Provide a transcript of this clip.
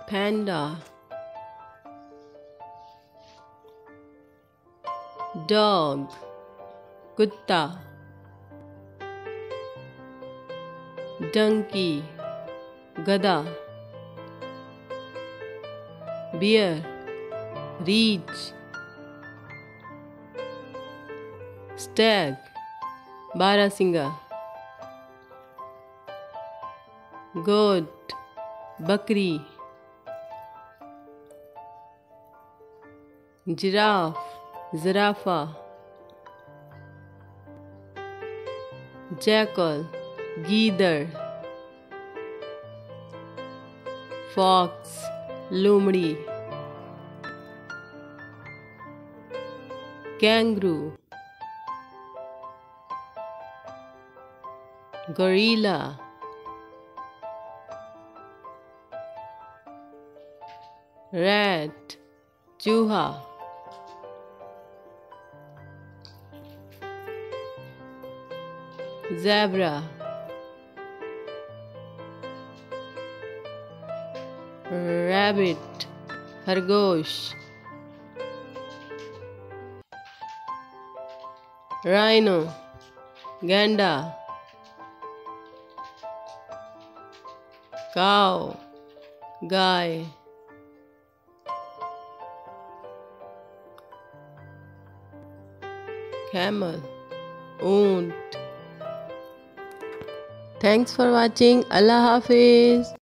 panda, dog, कुत्ता, donkey, गधा, bear, रीछ, stag, बारहसिंगा, goat, बकरी, जिराफ, जिराफा, jackal, गीदड़, fox, लोमड़ी, kangaroo, gorilla, rat, चूहा, zebra, rabbit, खरगोश, rhino, गैंडा, cow, गाय, camel, ऊंट। Thanks for watching. अल्लाह हाफिज़।